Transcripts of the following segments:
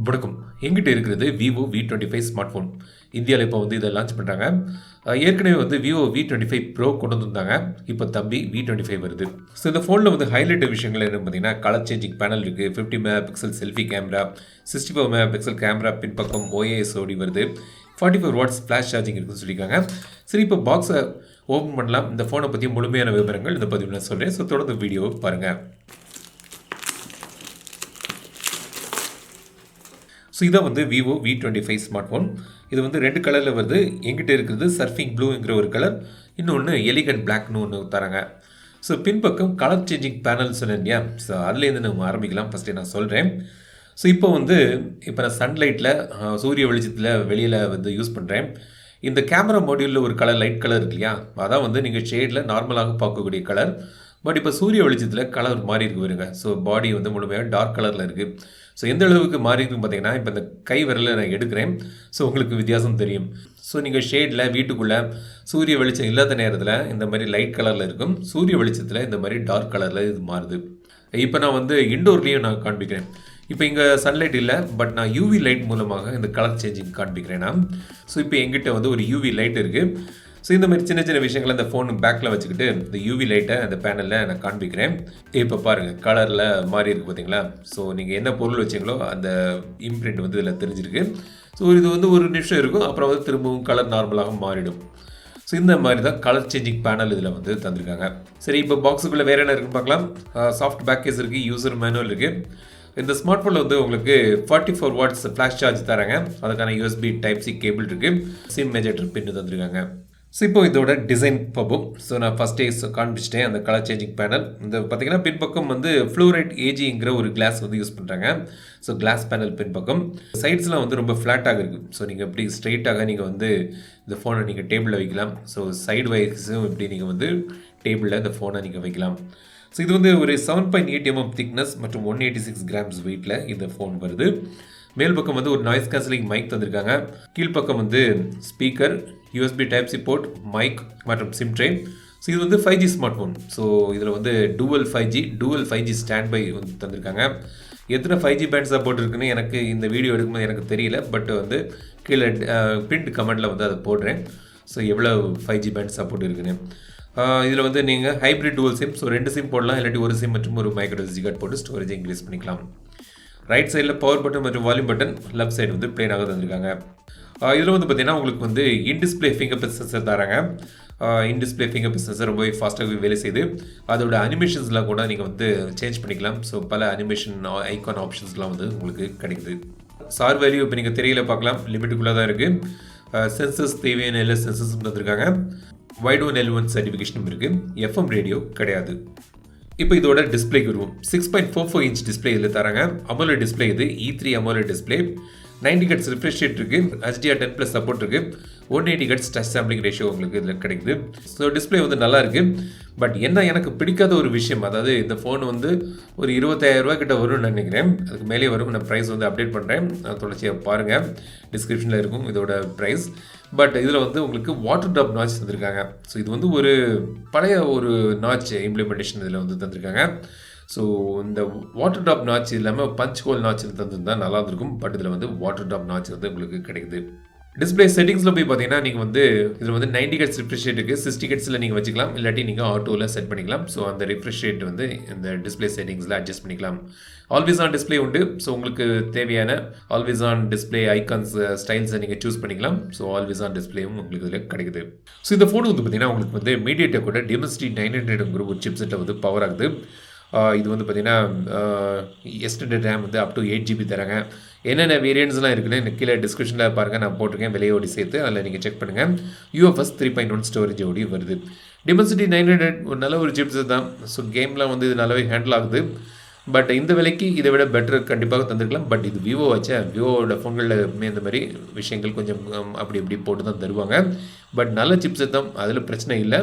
வணக்கம். எங்கிட்ட இருக்கிறது Vivo V25 ஸ்மார்ட் ஃபோன். இந்தியால இப்போ இத லான்ச் பண்றாங்க. ஏற்கனவே Vivo V25 Pro கொண்டு வந்திருந்தாங்க. இப்போ தம்பி V25 வருது. ஸோ இந்த ஃபோன்ல ஹைலைட் விஷயங்கள் என்ன பார்த்தீங்கன்னா, கலர் சேஞ்சிங் பேனல் இருக்கு. 50 mega pixel selfie camera, 64 mega pixel camera பின்பக்கம் OIS ஓடி வருது. 44 வாட்ஸ் ஃப்ளாஷ் சார்ஜிங் இருக்குன்னு சொல்லியிருக்காங்க. சரி, இப்போ பாக்ஸை ஓப்பன் பண்ணலாம். இந்த ஃபோனை பற்றி முழுமையான விவரங்கள் இந்த பதிவில் நான் சொல்கிறேன். ஸோ தொடர்ந்து வீடியோவை பாருங்கள். ஸோ இதான் Vivo V25 ஸ்மார்ட் ஃபோன். இது ரெண்டு கலரில் வருது. எங்கிட்ட இருக்கிறது சர்ஃபிங் ப்ளூங்கிற ஒரு கலர், இன்னொன்று எலிகன்ட் பிளாக்னு ஒன்று தராங்க. ஸோ பின்பக்கம் கலர் சேஞ்சிங் பேனல் சொன்னேன் இல்லையா, ஸோ அதுலேருந்து நம்ம ஆரம்பிக்கலாம். ஃபஸ்ட்டு நான் சொல்கிறேன். ஸோ இப்போ நான் சன்லைட்டில் சூரிய வெளிச்சத்தில் வெளியில் யூஸ் பண்ணுறேன். இந்த கேமரா மாடியூலில் ஒரு கலர் லைட் கலர் இருக்கு இல்லையா, அதான் நீங்கள் ஷேடில் நார்மலாக பார்க்கக்கூடிய கலர். பட் இப்போ சூரிய வெளிச்சத்தில் கலர் மாறி இருக்கு வருங்க. ஸோ பாடி முழுமையாக டார்க் கலரில் இருக்குது. ஸோ எந்த அளவுக்கு மாறி இருக்குன்னு பார்த்தீங்கன்னா, இப்போ இந்த கை விரலில் நான் எடுக்கிறேன். ஸோ உங்களுக்கு வித்தியாசம் தெரியும். ஸோ நீங்கள் ஷேடில் வீட்டுக்குள்ளே சூரிய வெளிச்சம் இல்லாத நேரத்தில் இந்த மாதிரி லைட் கலரில் இருக்கும், சூரிய வெளிச்சத்தில் இந்த மாதிரி டார்க் கலரில் இது மாறுது. இப்போ நான் இண்டோர்லேயும் நான் காண்பிக்கிறேன். இப்போ இங்கே சன்லைட் இல்லை, பட் நான் யூவி லைட் மூலமாக இந்த கலர் சேஞ்சிங் காண்பிக்கிறேன் நான். ஸோ இப்போ எங்கிட்ட ஒரு யூவி லைட் இருக்குது. ஸோ இந்த மாதிரி சின்ன சின்ன விஷயங்களை இந்த ஃபோன் பேக்கில் வச்சுக்கிட்டு இந்த யூவி லைட்டை அந்த பேனலில் நான் காண்பிக்கிறேன். இப்போ பாருங்கள், கலரில் மாறி இருக்குது பார்த்தீங்களா. ஸோ நீங்கள் என்ன பொருள் வச்சிங்களோ அந்த இம்ப்ரிண்ட் இதில் தெரிஞ்சிருக்கு. ஸோ இது ஒரு நிமிஷம் இருக்கும், அப்புறம் திரும்பவும் கலர் நார்மலாக மாறிடும். ஸோ இந்த மாதிரி தான் கலர் சேஞ்சிங் பேனல் இதில் தந்திருக்காங்க. சரி, இப்போ பாக்ஸுக்குள்ளே வேறு என்ன இருக்குன்னு பார்க்கலாம். சாஃப்ட் பேக்கேஜ் இருக்குது, யூசர் மேனுவல் இருக்குது. இந்த ஸ்மார்ட் ஃபோனில் உங்களுக்கு 44 வாட்ஸ் ஃப்ளாஷ் சார்ஜ் தராங்க. அதுக்கான USB Type-C கேபிள் இருக்குது. சிம் எஜெக்டர் பின்னு தந்திருக்காங்க. ஸோ இப்போ இதோட டிசைன் பார்ப்போம். ஸோ நான் ஃபஸ்ட்டே காண்பிச்சிட்டேன் அந்த கலர் சேஞ்சிங் பேனல். இந்த பார்த்தீங்கன்னா பின்பக்கம் ஃப்ளூரைட் ஏஜிங்கிற ஒரு கிளாஸ் யூஸ் பண்ணுறாங்க. ஸோ கிளாஸ் பேனல் பின்பக்கம் சைட்ஸ்லாம் ரொம்ப ஃப்ளாட்டாக இருக்குது. ஸோ நீங்கள் எப்படி ஸ்ட்ரெயிட்டாக நீங்கள் இந்த ஃபோனை நீங்கள் டேபிளில் வைக்கலாம். ஸோ சைடு வைஸும் இப்படி நீங்கள் டேபிளில் இந்த ஃபோனை நீங்கள் வைக்கலாம். ஸோ இது ஒரு 7.8 mm திக்னஸ் மற்றும் 186 கிராம்ஸ் வெயிட்டில் இந்த ஃபோன் வருது. மேல் பக்கம் ஒரு நாய்ஸ் கேன்சலிங் மைக் தந்திருக்காங்க. கீழ்ப்பக்கம் speaker, USB Type-C port, mic மற்றும் சிம் ட்ரே. ஸோ இது 5G ஸ்மார்ட் ஃபோன். ஸோ இதில் டூவல் 5G ஸ்டாண்ட் பை தந்திருக்காங்க. எத்தனை 5G பேண்ட் சப்போர்ட் இருக்குன்னு எனக்கு இந்த வீடியோ எடுக்கும்போது எனக்கு தெரியல. பட் கீழே பிரிண்ட் கமெண்டில் அதை போடுறேன். ஸோ எவ்வளோ 5G பேண்ட் சப்போர்ட் இருக்குன்னு. இதில் நீங்கள் hybrid dual sim, so 2 sim போடலாம், இல்லாட்டி ஒரு சிம் மற்றும் ஒரு மைக்ரோ SD கார்டு போட்டு ஸ்டோரேஜ் இன்க்ரீஸ் பண்ணிக்கலாம். ரைட் சைடில் பவர் பட்டன் மற்றும் வால்யூம் பட்டன், லெஃப்ட் சைடு பிளெயினாக தந்திருக்காங்க. இதில் பார்த்தீங்கன்னா உங்களுக்கு இன்டிஸ்பிளே ஃபிங்கர் பிரிண்ட் சென்சர் தராங்க. இன்டிஸ்பிளே ஃபிங்கர் பிரிண்ட் சென்சர் ரொம்பவே ஃபாஸ்ட்டாக வேலை செய்யுது. அதோட அனிமேஷன்ஸ்லாம் கூட நீங்கள் சேஞ்ச் பண்ணிக்கலாம். ஸோ பல அனிமேஷன் ஐகான் ஆப்ஷன்ஸ்லாம் உங்களுக்கு கிடைக்குது. சார் வேல்யூ இப்போ நீங்கள் தெரியல பார்க்கலாம், லிமிட்டுக்குள்ளே தான் இருக்குது. சென்சர்ஸ் தேவையான எல்லா சென்சர்ஸும் தந்திருக்காங்க. வைட் ஒன் L1 சர்டிஃபிகேஷனும் இருக்குது. FM ரேடியோ கிடையாது. இப்போ இதோட டிஸ்பிளேக்கு வருவோம். 6.44 இன்ச் டிஸ்பிளே இதில் தராங்க. AMOLED டிஸ்பிளே இது, E3 AMOLED display. 90 Hz refresh rate இருக்குது. HDR10+ சப்போர்ட் இருக்குது. 180 Hz டச் சாம்பிளிங் ரேஷியோ உங்களுக்கு இதில் கிடைக்குது. ஸோ டிஸ்பிளே நல்லா இருக்குது. பட் என்ன எனக்கு பிடிக்காத ஒரு விஷயம், அதாவது இந்த ஃபோன் ஒரு 25,000 ரூபா கிட்ட வரும்னு நினைக்கிறேன். அதுக்கு மேலே வரும். நான் ப்ரைஸ் அப்டேட் பண்ணுறேன், தொடர்ச்சியாக பாருங்கள், டிஸ்கிரிப்ஷனில் இருக்கும் இதோட ப்ரைஸ். பட் இதில் உங்களுக்கு வாட்டர் ட்ராப் நாட்ச் தந்திருக்காங்க. ஸோ இது ஒரு பழைய ஒரு நாட்ச் இம்ப்ளிமெண்டேஷன் இதில் தந்திருக்காங்க. ஸோ இந்த வாட்டர் ட்ராப் நாட்ச் இல்லாமல் பஞ்ச் ஹோல் நாட்ச் தந்திருந்தால் நல்லா இருந்திருக்கும். பட் இதில் வாட்டர் ட்ராப் நாட்ச் உங்களுக்கு கிடைக்குது. டிஸ்பிளே செட்டிங்ஸில் போய் பார்த்தீங்கன்னா நீங்கள் இதில் 90 Hz ரிஃப்ரெஷ் ரேட் இருக்குது. 60 Hzல நீங்கள் வச்சுக்கலாம், இல்லாட்டி நீங்கள் ஆட்டோவில் செட் பண்ணிக்கலாம். ஸோ அந்த ரிஃப்ரெஷ் ரேட் இந்த டிஸ்பிளே செட்டிங்ஸில் அட்ஜஸ்ட் பண்ணிக்கலாம். ஆல்வேஸ் ஆன் டிஸ்பிளே உண்டு. ஸோ உங்களுக்கு தேவையான ஆல்வேஸ் ஆன் டிஸ்பிளே ஐகான்ஸ் ஸ்டைல்ஸை நீங்கள் சூஸ் பண்ணிக்கலாம். ஸோ ஆல்வேஸ் ஆன் டிஸ்பிளேவும் உங்களுக்கு இதில் கிடைக்குது. ஸோ இந்த ஃபோன் பார்த்தீங்கன்னா உங்களுக்கு மீடியாடெக்கோட Dimensity 900 ஒரு சிப் செட்டை பவர் ஆகுது. இது பார்த்தீங்கன்னா extended RAM up to 8 GB தராங்க. என்னென்ன வேரியன்ட்ஸ்லாம் இருக்குன்னு கீழே டிஸ்கிரிப்ஷனில் பாருங்கள், நான் போட்டிருக்கேன் விலையோடு சேர்த்து, அதில் நீங்கள் செக் பண்ணுங்கள். UFS 3.1 ஸ்டோரேஜோடு வருது. Dimensity 900 ஒரு நல்ல ஒரு சிப் செட் தான். ஸோ கேம்லாம் இது நல்லாவே ஹேண்டில் ஆகுது. பட் இந்த விலைக்கு இதை விட பெட்டர் கண்டிப்பாக தந்திருக்கலாம். பட் இது விவோ விவோவோட ஃபோன்களில் இந்த மாதிரி விஷயங்கள் கொஞ்சம் அப்படி இப்படி போட்டு தான் தருவாங்க. பட் நல்ல சிப் செட் தான், அதில் பிரச்சனை இல்லை.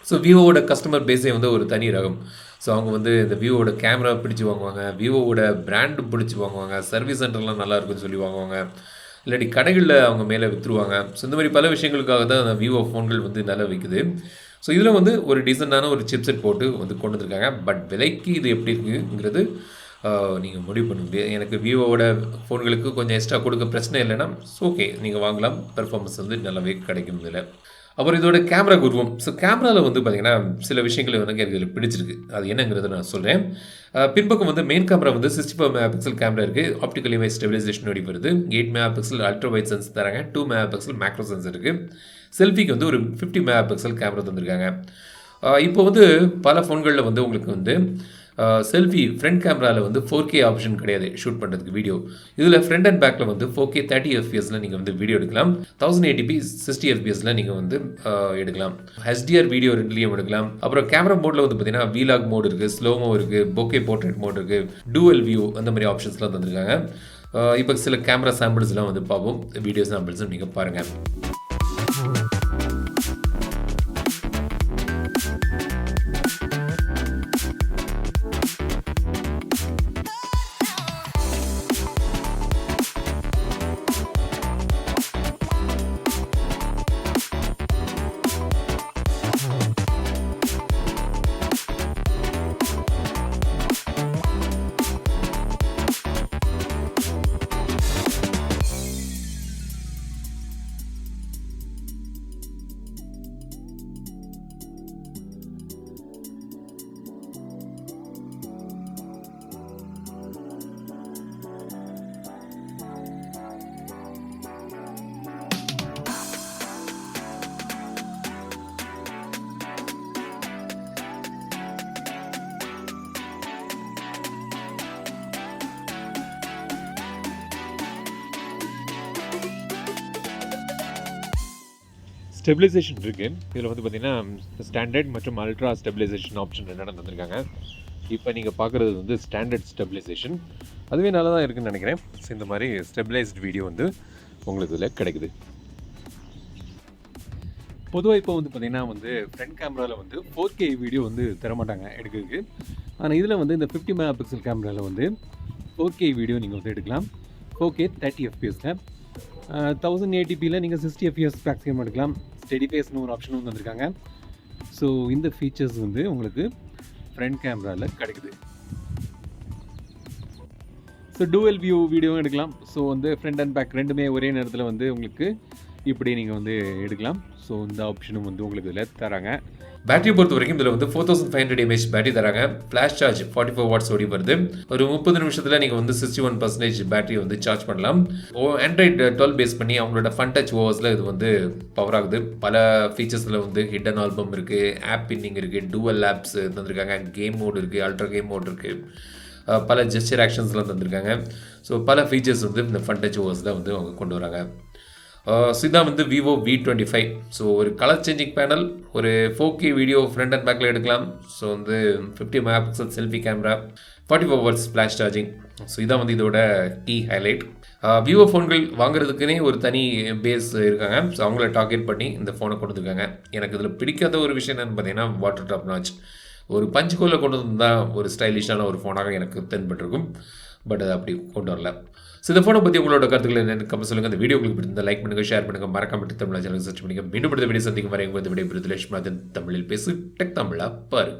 ஸோ விவோவோட கஸ்டமர் பேஸே ஒரு தனி ரகம். ஸோ அவங்க இந்த விவோவோட கேமரா பிடிச்சி வாங்குவாங்க, விவோவோட பிராண்டு பிடிச்சி வாங்குவாங்க, சர்வீஸ் சென்டர்லாம் நல்லா இருக்குன்னு சொல்லி வாங்குவாங்க, இல்லாட்டி கடைகளில் அவங்க மேலே விற்றுருவாங்க. ஸோ இந்த மாதிரி பல விஷயங்களுக்காக தான் அந்த விவோ ஃபோன்கள் நல்லா விற்குது. ஸோ இதில் ஒரு டீசெண்டான ஒரு சிப்செட் போட்டு கொண்டு வந்திருக்காங்க. பட் விலைக்கு இது எப்படி இருக்குங்கிறது நீங்கள் முடிவு பண்ணுங்க. எனக்கு விவோவோட ஃபோன்களுக்கு கொஞ்சம் எக்ஸ்ட்ரா கொடுக்க பிரச்சனை இல்லைன்னா ஓகே, நீங்கள் வாங்கலாம். பெர்ஃபார்மன்ஸ் வந்து நல்லாவே கிடைக்கும் இதில். அப்புறம் இதோட கேமரா உருவம். ஸோ கேமராவில் வந்து பார்த்தீங்கன்னா சில விஷயங்கள் வந்து எனக்கு இதில் பிடிச்சிருக்கு. அது என்னங்கிறத நான் சொல்கிறேன். பின்பக்கம் வந்து மெயின் கேமரா வந்து 64 மெகா பிக்சல் கேமரா இருக்குது. ஆப்டிக்கல் இமேஜ் ஸ்டெபிலைசேஷன் வழி வருது. 8 mega pixel ultra wide sense தராங்க. 2 மெகா பிக்சல் மேக்ரோ சென்ஸ் இருக்குது. செல்ஃபிக்கு வந்து ஒரு 50 மெகா பிக்சல் கேமரா தந்திருக்காங்க. இப்போ வந்து பல ஃபோன்களில் வந்து உங்களுக்கு வந்து செல்ஃபி ஃப்ரண்ட் கேமராவில் வந்து 4K ஆப்ஷன் கிடையாது ஷூட் பண்ணுறதுக்கு வீடியோ. இதில் ஃப்ரண்ட் அண்ட் பேக்கில் வந்து 4K 30 fps நீங்கள் வந்து வீடியோ எடுக்கலாம். 1080p 60 fps நீங்கள் வந்து எடுக்கலாம். HDR வீடியோ ரெண்டுலேயும் எடுக்கலாம். அப்புறம் கேமரா மோடில் வந்து பார்த்தீங்கன்னா வீலாக் மோடு இருக்குது, ஸ்லோமோ இருக்குது, போகே போர்ட்ரேட் மோட் இருக்குது, டூவல் வியூ அந்த மாதிரி ஆப்ஷன்ஸ்லாம் தந்திருக்காங்க. இப்போ சில கேமரா சாம்பிள்ஸ்லாம் வந்து பார்ப்போம். வீடியோ சாம்பிள்ஸும் நீங்கள் பாருங்கள். ஸ்டெபிலைசேஷன் இருக்குது. இதில் வந்து பார்த்திங்கன்னா ஸ்டாண்டர்ட் மற்றும் அல்ட்ரா ஸ்டெபிலைசேஷன் ஆப்ஷன் என்னென்ன தந்திருக்காங்க. இப்போ நீங்கள் பார்க்குறது வந்து ஸ்டாண்டர்ட் ஸ்டெபிலைசேஷன். அதுவே நல்லா தான் இருக்குதுன்னு நினைக்கிறேன். ஸோ இந்த மாதிரி ஸ்டெபிலைஸ்டு வீடியோ வந்து உங்களுக்கு இதில் கிடைக்குது. பொதுவாக இப்போ வந்து பார்த்திங்கன்னா வந்து ஃப்ரண்ட் கேமராவில் வந்து 4K வீடியோ வந்து தரமாட்டாங்க எடுக்கிறதுக்கு. ஆனால் இதில் வந்து இந்த 50 மெகா பிக்சல் கேமராவில் வந்து 4K வீடியோ நீங்கள் வந்து எடுக்கலாம். 4K 30 fpsல 1080pல நீங்கள் 60 fps மேக்ஸிமம் எடுக்கலாம். ஸ்டெடி ஃபேஸ்னு ஒரு ஆப்ஷனும் வந்திருக்காங்க. ஸோ இந்த ஃபீச்சர்ஸ் வந்து உங்களுக்கு ஃப்ரண்ட் கேமராவில் கிடைக்குது. ஸோ டூவல் வியூ வீடியோவும் எடுக்கலாம். ஸோ வந்து ஃப்ரண்ட் அண்ட் பேக் ரெண்டுமே ஒரே நேரத்தில் வந்து உங்களுக்கு இப்படி நீங்கள் வந்து எடுக்கலாம். ஸோ இந்த ஆப்ஷனும் வந்து உங்களுக்கு இதில் தராங்க. பேட்டரி பொறுத்த வரைக்கும் இதில் வந்து 4500 mAh பேட்டரி தராங்க. ஃப்ளாஷ் சார்ஜ் 44 watts ஓடி வருது. ஒரு 30 நிமிஷத்தில் நீங்கள் வந்து 61% பேட்டரி வந்து சார்ஜ் பண்ணலாம். ஆண்ட்ராய்டு 12 பேஸ் பண்ணி அவங்களோட ஃபன் டச் ஓவர்ஸில் இது வந்து பவர் ஆகுது. பல ஃபீச்சர்ஸில் வந்து ஹிடன் ஆல்பம் இருக்குது, ஆப் பின்னிங் இருக்குது, டூவல் ஆப்ஸ் தந்திருக்காங்க, கேம் மோட் இருக்குது, அல்ட்ரா கேம் மோட் இருக்குது, பல ஜெஸ்டர் ஆக்ஷன்ஸ்லாம் தந்திருக்காங்க. ஸோ பல ஃபீச்சர்ஸ் வந்து இந்த ஃபன் டச் ஓவர்ஸில் வந்து அவங்க கொண்டு வராங்க. ஸோ இதான் வந்து Vivo V25. ஸோ ஒரு கலர் சேஞ்சிங் பேனல், ஒரு 4K வீடியோ ஃப்ரண்ட் அண்ட் பேக்கில் எடுக்கலாம். ஸோ வந்து 50 mega pixel selfie camera, 44 watts flash charging. So இதான் வந்து இதோட கீ ஹைலைட். விவோ ஃபோன்கள் வாங்குறதுக்குனே ஒரு தனி பேஸ் இருக்காங்க. ஸோ அவங்கள டார்கெட் பண்ணி இந்த ஃபோனை கொண்டு வந்துருக்காங்க. எனக்கு இதில் பிடிக்காத ஒரு விஷயம் என்னென்னு பார்த்தீங்கன்னா வாட்டர் டாப் நாச். ஒரு பஞ்சுக்கோலில் கொண்டு வந்தால் ஒரு ஸ்டைலிஷான ஒரு ஃபோனாக எனக்கு தென்பட்டிருக்கும். பட் அது அப்படி கொண்டு வரல. ஸோ இந்த ஃபோனை பற்றி உங்களோட கருத்துக்களை என்னென்னு கமெண்ட் சொல்லுங்கள். அந்த வீடியோ உங்களுக்கு பிடிச்சிருந்தால் லைக் பண்ணுங்கள், ஷேர் பண்ணுங்கள், மறக்காம தமிழ் சேனலுக்கு சர்ச் பண்ணுங்கள். மீண்டும் அடுத்த வீடியோ சந்திக்கும் வரை உங்கள் வீடியோ தமிழில் பேசு டெக் தமிழா பாரு.